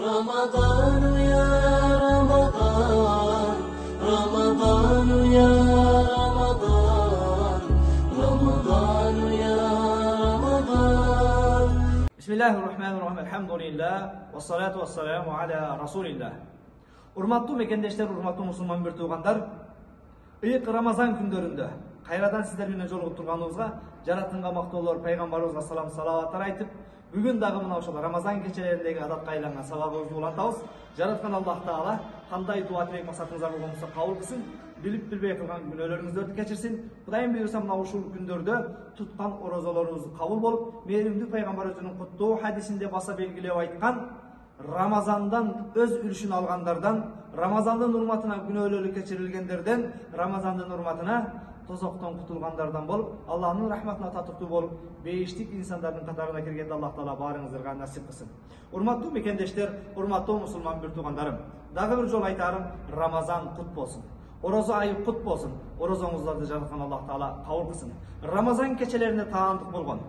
رمضان يا رمضان رمضان يا رمضان رمضان يا رمضان بسم الله الرحمن الرحيم الحمد لله والصلاة والسلام على رسول الله. Урматтуу мекендештер, урматтуу мусулман бир туугандар, ыйык Рамазан күндөрүндө кайрадан сиздер менен жолугуп турганыбызга жаратканга мактоолор, пайгамбарыбызга салам салаваттар айтып, бүгүн дагы мына ошол Рамазан кечелериндеги адатка айланган сабагыбызды улантабыз. Жараткан Аллах Таала кандай дуа тилек максатыңыздар болгонсо кабыл кылсын, билип билбей кылган күнөөлөрүңүздөрдү кечирсин. Кудайым буйруса мына ушул күндөрдө туткан орозолоруңуз кабыл болуп, мээримдүү пайгамбарыбыздын куттуу хадисинде баса белгилеп айткан Ramazandan öz ülüşünü alganlardan, Ramazan'ın hurmatına günöөлөрү keçirilgендерден, Ramazan'ın hurmatına tozokton kutulganlardan bolup, Allah'ın rahmatına tatıktуу bolup, beyiştik insanların katarına kirgende Allah Taala barыңыздарга nasip kılsın. Urmattуу mekendештер, urmattуу musulman bir tuğandarım. Dagı bir jol aytarım, Ramazan kut bolsun. Orozo ayı kut bolsun. Orozoңuздарды жараткан Allah Taala kabul kılsın. Ramazan keçelerine taandık bolgon.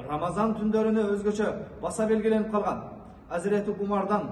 Ramazan tündörünü özgöçö basa belgilenip kalgan. Hazreti Umar'dan,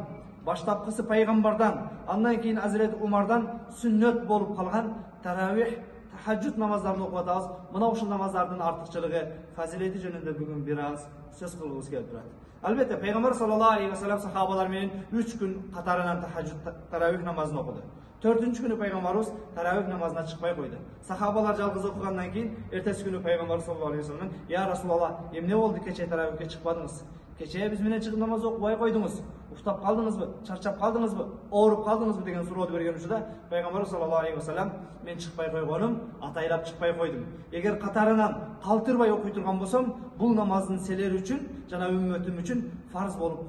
baştapkısı peygamberden, andan keyin Hazreti Umar'dan sünnet bolup kalgan taravih, tahajjud namazlarını okuyatabız. Mına uşul namazlarının artıkçılığı, fazileti jönünde bugün biraz söz kılgımız kelip turат. Albatta Peygamber sallallahu aleyhi ve sellem sahabalar menен 3 gün katarынан tahajjud taravih namazını okudu. 4-cü günü Peygamberimiz taravih namazına çıkmay koydu. Sahabalar жалгыз okugandan keyin ertesi günü Peygamber sallallahu aleyhi ve sellem "Ya Resulallah, emne oldu keche taravihke çıkmadınız? Keçeye biz menen çıkıp namaz okubay koydunuz. Uftap kaldınız mı? Çarçap kaldınız mı? Oğurup kaldınız mı?" degen suroodu bergen учурда Peygamber sallallahu aleyhi ve sellem "Men çıkpay koygonum, ataylap çıkpay koydum. Eger katarынан kалтырбай okuy turgan bolsом, bul namazdын seleri үчүн жана ümmetim үчүн farz bolup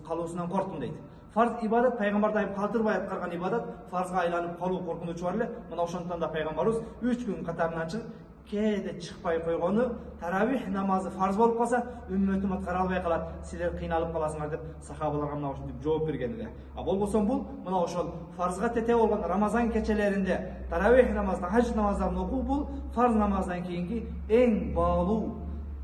kalууsundan korktum" deydi. Farz ibadat Peygamberden ayıp kалтырбай atkарган ibadat farzga aylanıp kalуу korkunучу бар эле. Мына ошондуктан да Peygamberimiz 3 gün katarынан çıkıp kede çıkpay koygonu taravih namazı farz bolup kalsa ümmetim atkara alбай калат, силер кыйналып каласыңар деп сахабаларга мына ушинтип жооп берген эле. А болбосо бул мына ошол фарзга тете болгон Рамазан кечелеринде таравих намазы, тахажжуд намаздарын окуу бул фарз намаздан кийинки эң баалуу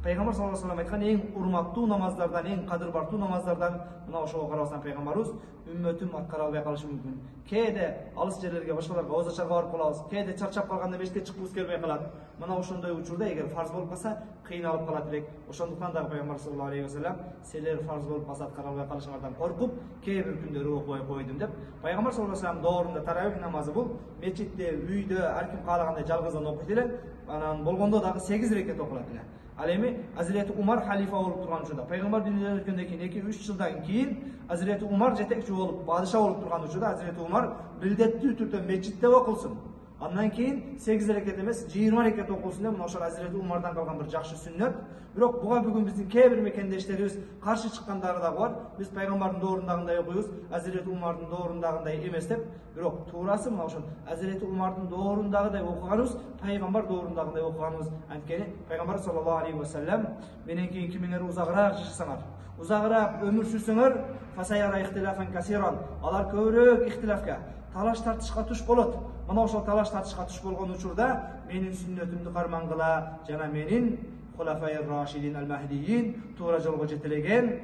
Peygamber sallallahu aleyhi ve sellem aytқан ең урматтуу намаздардан, ең кадыр бартуу намаздардан мына ошого карабастан Peygamberimiz ümmetim atkara албай калышы мүмкүн. Кээде алыс жерлерге, башкаларга ооза чарга барып калабыз. Кээде чарчап калганда мешитке чыккыбыз келбей калат. Мына ошондой учурда эгер фарз болуп калса, кыйналып калат элек. Ошондуктан дагы Peygamber sallallahu aleyhi ve sellem силер фарз болуп калса аткара албай калышыңардан коркуп, кээ бир күндөрү окубай койдум деп. Peygamber sallallahu aleyhi ve sellem доорунда таравих намазы бул мечитте, үйдө, ар ким каалагандай жалгыздан окуйт эле. Анан болгондо дагы 8 рекет окулат эле. Ал эми Hazreti Umar халифа болуп турган учурда, Peygamber дүнүйөдөн өткөндөн кийин 2-3 жылдан кийин Hazreti Umar жетекчи болуп, падыша болуп турган учурда Hazreti Umar билдеттүү түрдө мечитте окулсун. Андан кийин 8 рекет эмес, 20 рекет окулсун деп мына ошол Hazreti Umar'dan калган бир жакшы сүннөт. Бирок буга бүгүн биздин кээ бир мекендештерибиз каршы чыккандары дагы бар. Биз Peygamberдин доорундагындай окуйбуз, Hazreti Umar'дын доорундагындай эмес деп. Бирок туурасы мына ошол Hazreti Umar'дын доорундагыдай окуганыбыз, Peygamber доорундагындай окуганыбыз. Анткени Peygamber sallallahu aleyhi ve sellem менен кийин кимиңер узагыраак жашасаңар, узагыраак өмүр сүрсөңөр, фасайара ихтилафан касиран, алар көбүрөөк ихтилафка, талаш тартышка туш болот. Мына ошол талаш тартышка туш болгон учурда менин сүннөтүмдү кармангыла жана менин Хулафай Рашидин ал-Махдийин туура жолго жетелеген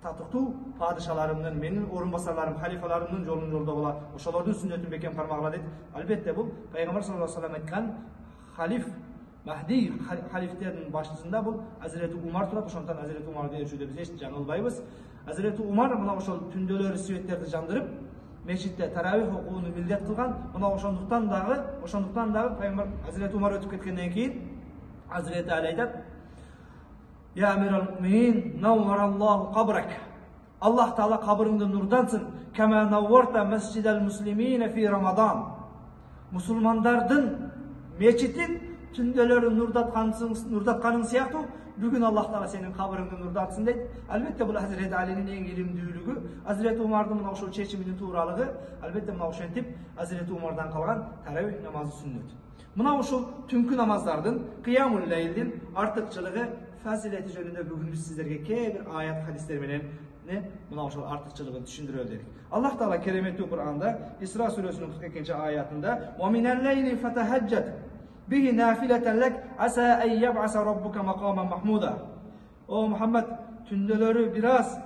татыктуу падышаларымдын, менин орунбасарларым, халифаларымдын жолун жолдогула, ошолордун сүннөтүн бекем кармагыла дейт. Албетте бул Peygamber sallallahu aleyhi ve sellem айткан халиф Mahdi halifтердин башчысында бул Hazreti Umar турат. Ошондуктан Hazreti Umar'ды ээрчүүдө биз эч жаңылбайбыз. Hazreti Umar мына ошол түндөлөрү сүйөттерди жандырып, мечитте таравих окууну милдет кылган. Мына ошондуктан дагы Peygamber Hazreti Umar өтүп кеткенден кийин Hazreti Ali айтат: "Я амирал муъминин, наввараллаху кабрак." Аллах Таала кабырыңды нурдансın. "Кама навварта масжидал муслимина фи Рамадан." Мусулмандардын мечитин түндөлөрү нурдатканың сыяктуу бүгүн Аллах Таала сенин кабырыңды нурдатсын дейт. Албетте бул Hazreti Ali'nin эң илимдүүлүгү, Hazreti Umar'дын мына ошол чечиминин тууралыгы, албетте мына ошентип Hazreti Umar'дан калган таравих намазы сүннөт. Мына ушул түнкү намаздардын, кыямул лейлдин артыкчылыгы, фазилети жөнүндө бүгүн биз сиздерге кээ бир аят хадистер менен мына ошол артыкчылыгын түшүндүрөлү дедик. Аллах Таала кереметтүү Кур'анда Исра сүрөсүнүн 42-аятында "Ва минал лейли фатахаджат bihi nafileten lek asa en yeb'asa rabbuka makamen mahmuda." O Muhammed, tündölörü biraz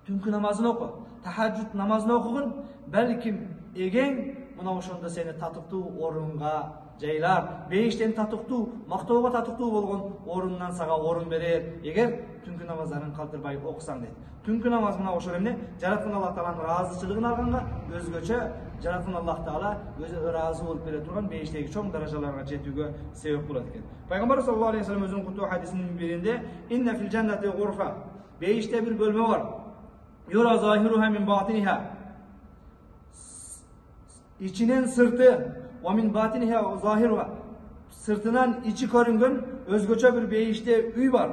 түнкү намазын оку, тахажжуд намазын окугун, балким эген мына ошондо сени татыктуу орунга жайлар, бейиштен татыктуу, мактоого татыктуу болгон орундан сага орун берер. Эгер түнкү намаздарын калтырбай окусаң дейт. Түнкү намаз мына ошол эмне? Жараткан Аллах Тааланын ыраазычылыгын алганга, өзгөчө жараткан Аллах Таала өзү ыраазы болуп бере турган бейиштеги чоң даражаларга жетүүгө себеп болот экен. Пайгамбар саллаллаху алейхи вассалам өзүнүн кутуу хадисинин биринде инна фил джаннати гурфа, бейиште бир бөлмө бар. Юра захируха мин батиниха, içinen sırtı, ve min batiniha zahiruha, sırtından içi görüngön özgöçe bir beyişte üy var.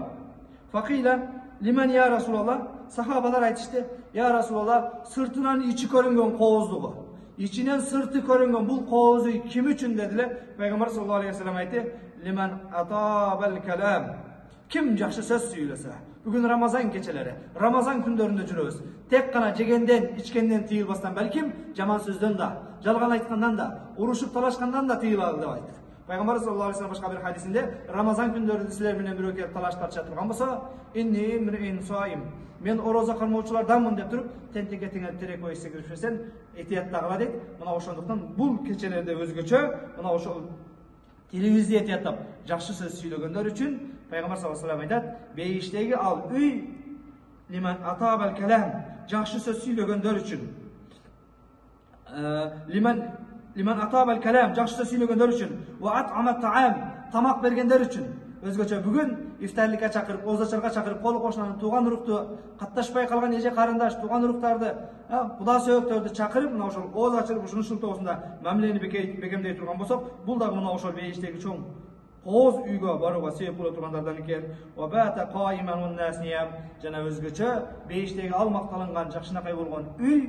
Fakile limen ya Resulallah, sahabalar aytıştı, ya Resulallah, sırtından içi görüngön kovuzluğu, içinen sırtı görüngön bu kovuzu kim için dediler? Peygamber sallallahu aleyhi ve sellem aytı, limen atabel kelam, kim жақсы söz söylese. Bugün Ramazan geceleri, Ramazan günlerinde жүрөбүz. Tek kana jegenden, içkenden tıyılbastan belkim, jaman sözdөн da, жалган айтқандан да, урушуп талашкандан да тыйылалы деп айтты. Пайгамбар саллаллаху алейхи ва саллям башка bir hadisinde Ramazan günlerinde sizler менен бирөө келип талаш тартышат турган болсо, inni mri'in saim. Men ороза кармоочуларданмын деп туруп, тентеге теңелип терек койсе киришпесен, этияттагыла дейт. Мына ошондуктан бул кечелерде өзгөчө, мына ошол телевизия этияттап, жакшы сөз сүйлөгөндөр үчүн Пайгамбар саллаллаху алейхи ва саллям айтат, бейиштеги ал үй liman atabel kelam, жакшы сөз сүйлөгөндөр үчүн. Liman atabel kelam, жакшы сөз сүйлөгөндөр үчүн. Wa at'ama ta'am, тамак бергендер үчүн. Өзгөчө бүгүн ифтарликке чакырып, озачарга чакырып, кол кошунан тууган урукту, катташпай калган эже карындаш, тууган уруктарды, куда сөйөктөрдү чакырып, мына ошол ооз ачылып, ушунун шылтоосунда мамилени бекемдей турган болсок, бул дагы мына ошол бейиштеги чоң Qoz uyga baruga sebep bola turganlardan ekan. Wa bata qa'iman wan nas niyam. Jana özgöçö beyiştegi almaqtalangan jakşınakay bolgon uy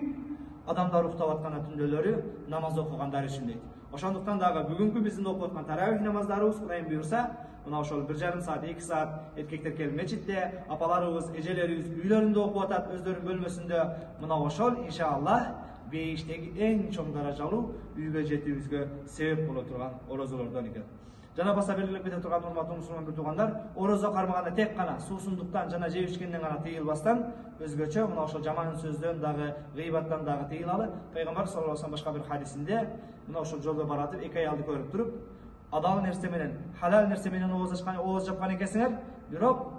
adamlar uktap atkanda түндөлөрү намаз окугандар үчүн дейт. Ошондуктан дагы бүгүнкү биздин окуп аткан таравих намаздарыбыз Кудайым буйрса, мына ошол 1,5 саат, 2 саат эркектер келип мечитте, апаларыбыз, эжелерибиз үйлөрүндө окуп атат, өздөрүнүн бөлмөсүндө. Мына ошол иншаллах бейиштеги эң чоң даражалуу үйгө жетүүбүзгө себеп боло турган орозолордон экен. Жана баса белгилеп кете турган урматтуу мусулман бир туугандар, орозо кармаганда тек гана суусундуктан жана жеп ичкенден гана тыйылбастан, өзгөчө мына ошол жаман сөздөн дагы, гыйбаттан дагы тыйылалы. Пайгамбар саллаллаху алейхи ва саллям башка бир хадисинде мына ошол жолдо баратып, эки аялды көрүп туруп, адал нерсе менен, халал нерсе менен ооз жапкан экенсиңер, бирок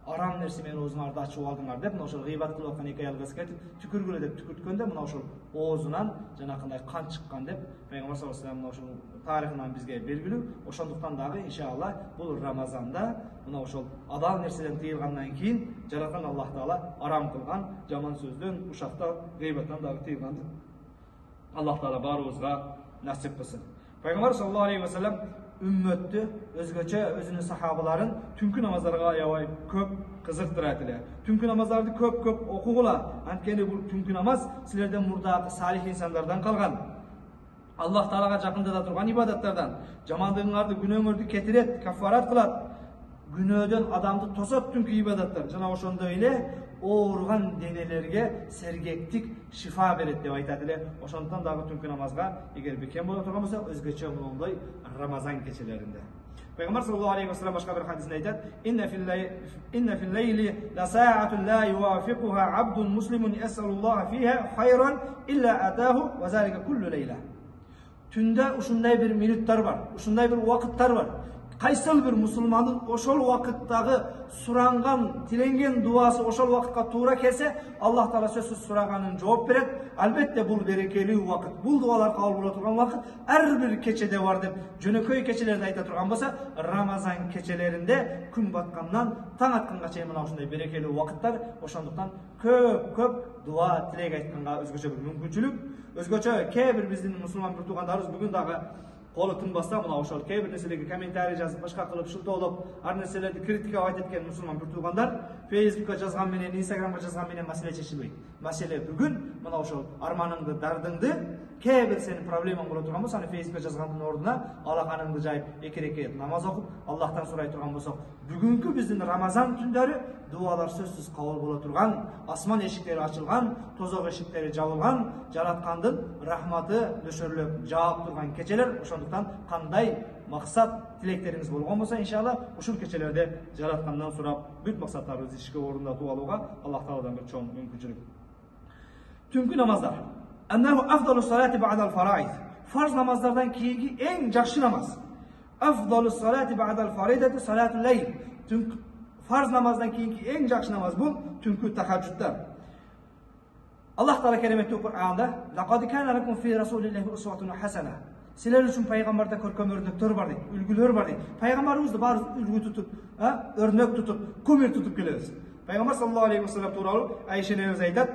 арам нерсе менен оозуңарды ачып алдыңар деп, мына ошол гыйбат кылып аткан эки аялга кетип, түкүргүлө деп түкүрткөндө, мына ошол оозунан жанакындай кан чыккан деп Пайгамбар саллаллаху алейхи ва саллям мына ошол тарихынан бизге белгилүү. Ошондуктан дагы иншаллах бул Рамазанда мына ошол адал нерседен тыйылгандан кийин жараткан Аллах Таала арам кылган жаман сөздөн, ушактан, гыйбаттан дагы тыйылганды. Аллах Таала баарыбызга насип кылсын. Пайгамбар саллаллаху алейхи ва саллям үммөттү, өзгөчө өзүнүн сахабаларын түнкү намаздарга аябай көп кызыктырат эле. Түнкү намаздарды көп окугула. Анткени бул түнкү намаз силерден мурдагы салих инсандардан калган. Аллах Таалага жакындата турган ибадаттардан. Жамандыгыңарды, күнөөңөрдү кетирет, кафарат кылат. Күнөөдөн адамды тосот түнкү ибадаттар. Жана ошондой эле ооруган денелерге сергектик, шифа берет деп айтат эле. Ошондуктан дагы түнкү намазга эгер бекем боло турган болсо, өзгөчө моундай Рамазан кечелеринде. Пайгамбар саллаллаху алейхи ва саллям башка бир хадисинде айтат: "Инна фил лейли ла саатун ла ювафиқуха абдун муслимун ясалуллаха фиха хайран илля атаху ва залика куллу лейла." Түндө ушундай бир минуттар бар, ушундай бир убакыттар бар. Кайсыл бир мусулмандын ошол убакыттагы суранган, тиленген дуасы ошол убакытка туура келсе, Аллах Таала сөзсүз сураганын жооп берет. Албетте бул берекелүү убакыт, бул дуалар кабыл боло турган убакыт ар бир кечеде бар деп жөнөкөй кечелерди айта турган болсо, Рамазан кечелеринде күн баткандан таң атканга чейин мына ушундай берекелүү убакыттар. Ошондуктан көп дуа, тилек айтканга өзгөчө бир мүмкүнчүлүк. Өзгөчө кээ бир биздин мусулман бир туугандарыбыз бүгүн дагы колу тынбастан мына ошол кээ бир нерселерге комментарий жазып, башка кылып шылтоолоп, ар нерселерди критика айтып кеткен мусулман бир туугандар Facebook'ка жазган менен, Instagram'га жазган менен маселе чечилбейт. Маселе бүгүн мына ошол арманыңды, дардыңды, кээ бир сенин проблемаң боло турган болсо, аны Facebook'ка жазгандын ордуна алаканыңды жайып, эки рекет намаз окуп, Аллахтан сурай турган болсок, бүгүнкү биздин Рамазан түндөрү дуалар сөзсүз кабыл боло турган, асман эшиктери ачылган, тозок эшиктери жабылган, жараткандын рахматы нөшөрлөп жаап турган кечелер. Ошондуктан кандай maksat tilekleriniz болгон болса, иншалла ушул кечелерде жараткандан сурап, бүт максаттарыбызды ишке орундатып алууга Аллах Тааладан бир чоң мүмкүнчүлүк. Түнкү намаздар. Аннаху афдалу салати бa'дал фараид. Farz namazlardan keyingi en жақсы namaz. Afdalus salati ba'dal faridati salatul layl. Түнкү farz namazdan keyingi en жақсы namaz bu түнкү tahajjudlar. Allah Taala keremetli Kur'an'da laqad kana lakum fi rasulillahi uswatun hasana. Sizler üçün peygamberdə көркөм örnekler var deydi, ülgüler var deydi. Peygamberimiz bari ülgü tutup, örnek tutup, kumir tutup geliriz. Peygamber sallallahu aleyhi ve sellem turalı Ayşe neyimiz aytat.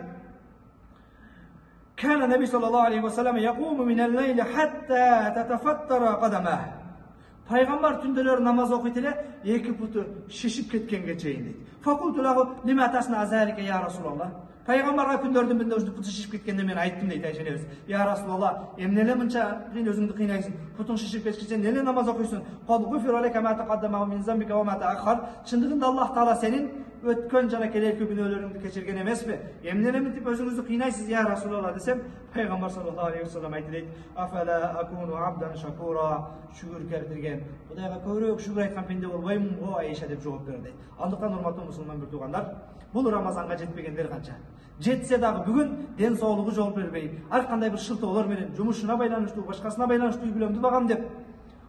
Kana Nebi sallallahu aleyhi ve sellem yaqumu minel-leyli hatta tatafattara qadamah. Peygamber tündeler namaz okuytile iki putu şişip ketkenге чейин deydi. Fakultu lahu lima tasna zalika ya Resulallah. Peygamber'e kündördüm binde özünü putu şişip ketkende men ayttım deydi Ayşe neyimiz. Ya Resulallah, emnele mınça özüңdү kıynaysın, putun şişip ketkense nele namaz okuysun? Qad gufira laka ma taqaddama min zambika ve ma ta'akhkhar. Çındığında Allah Taala senin ötkön jana kelerki günölөрүңdү kechirgen emesmi? Emnele mintip özüңüzdü kıynaysız ya Resulallah desem, Peygamber sallallahu aleyhi ve sellem aytты deydi. Afala akunu abdan shakura. Şükür keltirgen. Kudayga köprөөк şükür aytkан pende bolбоймун go Ayşe dep жооп берди. Andıktan урматтуу musulman bir tuğanlar, бұл Рамазанга жетпегендер канча. Жетсе дагы бүгүн ден соолугу жооп бербей, ар кандай bir шылтоолор менен жумушуна байланыштуу, башкасына байланыштуу үй бүлөмдү багам деп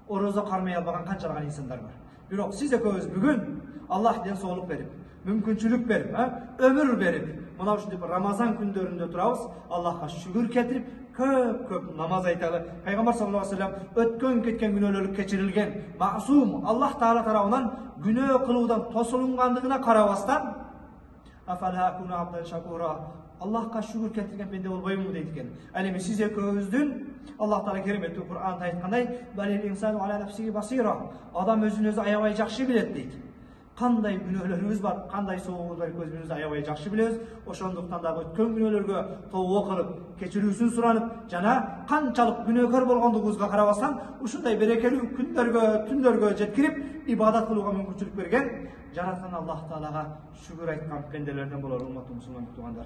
орозо кармай албаган канчалаган инсандар бар. Бирок сиз экөөбүз бүгүн Аллах ден соолук берип, мүмкүнчүлүк берип, өмүр берип, мына ушундай Рамазан күндөрүндө турабыз, Аллахка шүгүр кетирип, көп намаз айталы. Peygamber sallallahu aleyhi ve sellem ötkön ketken günölörlük keçirilgen, masum Allah Taala tarafından günөө kılууdan tosulungandыгына карабастан afala akunu abdan shakura. Allah'a şükür ketirgen bende bolбоймун дейт экен. Ал эми сиз экөөбүздүн Allah Taala кереметтүү Кур'анда айткандай, балил инсану ala nafsihi basira. Адам өзүн өзү аябай жакшы билет дейт. Qanday günölөрүбүz бар, qanday соогубуз бар, өзүбүздү аябай жакшы билебиз. Ошондуктан дагы өткөн күнөлөргө тообо кылып, кечирүүсүн суранып, жана канчалык күнөөкөр болгондугубузга карабастан, ушундай берекелүү түндөргө жеткирип, ибадат кылууга мүмкүнчүлүк берген жараткан Аллах Таалага шүгүр айткан пенделерден болор, урматтуу мусулман тугандар.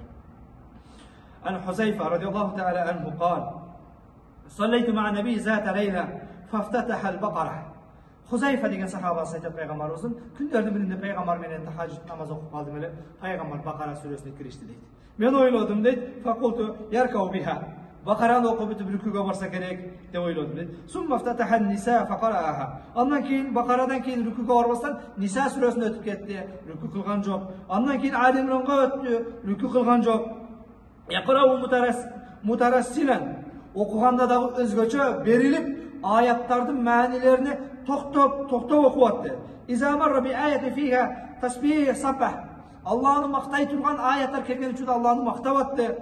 Ан Хузайфа радиаллаху таала анху قال: صليت مع النبي ذات ليلة فافتتح البقرة. Huzayfa деген сахабасы айтат пайгамбарыбыздын күндөрдүн биринде пайгамбар менен тахажжуд намаз окуп калдым эле, пайгамбар Бакара сүрөсүнө киришти дейт. Мен ойлодум дейт, факулту яркау биха. Бакараны окуп бүтүп рүкүгө барса керек деп ойлодум дейт. Сумма фтатаха ниса факарааха. Андан кийин Бакарадан кийин рүкүгө барбастан Ниса сүрөсүнө өтүп кетти, рүкү кылган жок. Андан кийин Али Имранга өттү, рүкү кылган жок. Яқрау мутарассилан. Окуганда дагы өзгөчө берилип, аяттардын маанилерине токтоп окуп атты. Иза марра би аяти фиха тасбих саббах. Аллахны мактай турган аяттар келген үчүн Аллахны мактап атты.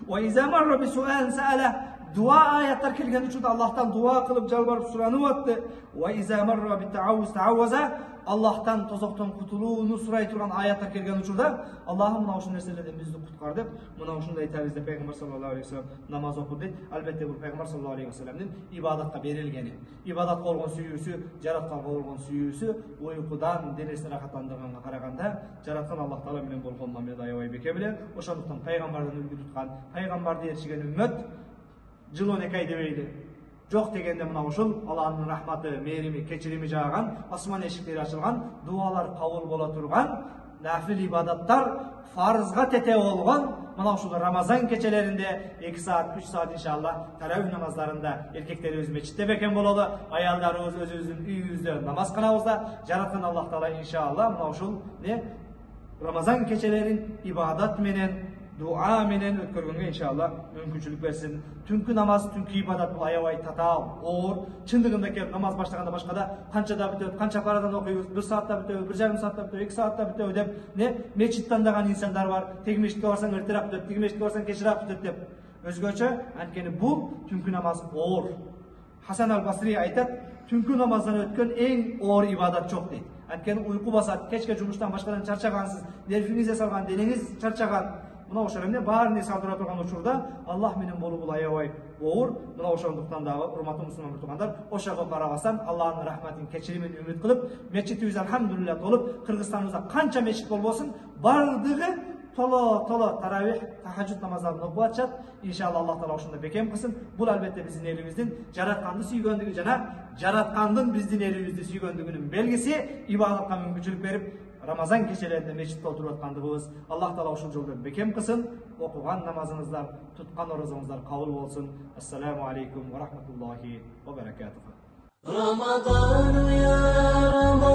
Ва иза марра би суал саала. Дуа аяттар келген үчүн Аллахтан дуа кылып жалбарып суранып атты. Ва иза марра би таавуз тааваза. Аллахтан тозоктон кутулууну сурай турган аяттар келген учурда Аллахым мына ушул нерселерден бизди куткар деп, мына ушундай айтабыз деп Пайгамбар саллаллаху алейхи ва саллям намаз окуду дейт. Албетте бул Пайгамбар саллаллаху алейхи ва саллямдын ибадатка берилгени. Ибадатка болгон сүйүүсү, жаратканга болгон сүйүүсү уйкудан денесин рахаттандырганга караганда жараткан Аллах Таала менен болгон мамиле аябай беке беле. Ошондуктан Пайгамбардан үлгү туткан, Пайгамбарды ээрчиген үммөт жыл 12 ай дебейди. Жоқ дегенде мына ушул Аллахтын рахматы, мээрими, кечирими жааган, асман эшиктери ачылган, дуалар кабыл боло турган, нафил ибадаттар фарызга тете болгон, мына ушул Рамазан кечелеринде 2 саат, 3 саат иншалла таравих намаздарында эркектерибиз мечитте бекен бололу, аялдарыбыз өзүбүздүн үйүбүздө намаз кылабыз да, жараткан Аллах Таала иншалла мына ушул Рамазан кечелерин ибадат менен, дуа менен өткөргөнгө иншалла мүмкүнчүлүк берсин. Түнкү намаз, түнкү ибадат бул аябай татаал, оор. Чындыгында келип намаз баштаганда башкада канчада бүтөт, канча парадан окуйбуз, 1 саатта бүтөбү, 1,5 саатта бүтөбү, 2 саатта бүтөбү деп мечит тандаган инсандар бар. Теги мечитке барсаң эртерээк бүтөт, теги мечитке барсаң кечирээк бүтөт деп. Өзгөчө анткени бул түнкү намаз оор. Хасан ал-Басри айтат, түнкү намаздан өткөн эң оор ибадат жок дейт. Анткени уйку басат, кечке жумуштан башкадан чарчагансыз, нервиңизге салган, денеңиз чарчаган. Мына ошол эмне баарын эс алдыра турган учурда Аллах менен болуу бул аябай оор. Мына ошондуктан дагы урматтуу мусулман тугандар, ошого карабастан Аллахтын рахматын, кечиримин үмүт кылып, мечитибиз алхамдулилlah толуп, Кыргызстаныбызда канча мечит болбосун, бардыгы tola taravih, tahajjud namazlarını okup atышат. İnşallah Allah Taala ошондой бекем кылсын. Бул албетте биздин элибиздин жаратканды сүйгөндүгү жана жараткандын биздин элибизди сүйгөндүгүнүн белгиси. Ибадатка мүмкүнчүлүк берип, Рамазан кечелеринде мечитте отуруп аткандыгыбыз. Аллах Таала ушул жолдон бекем кылсын. Окуган намазыңыздар, туткан оразаңыздар кабыл болсун. Ассаламу алейкум ва рахматуллахи ва баракатуху. Ramadan ya Ramadan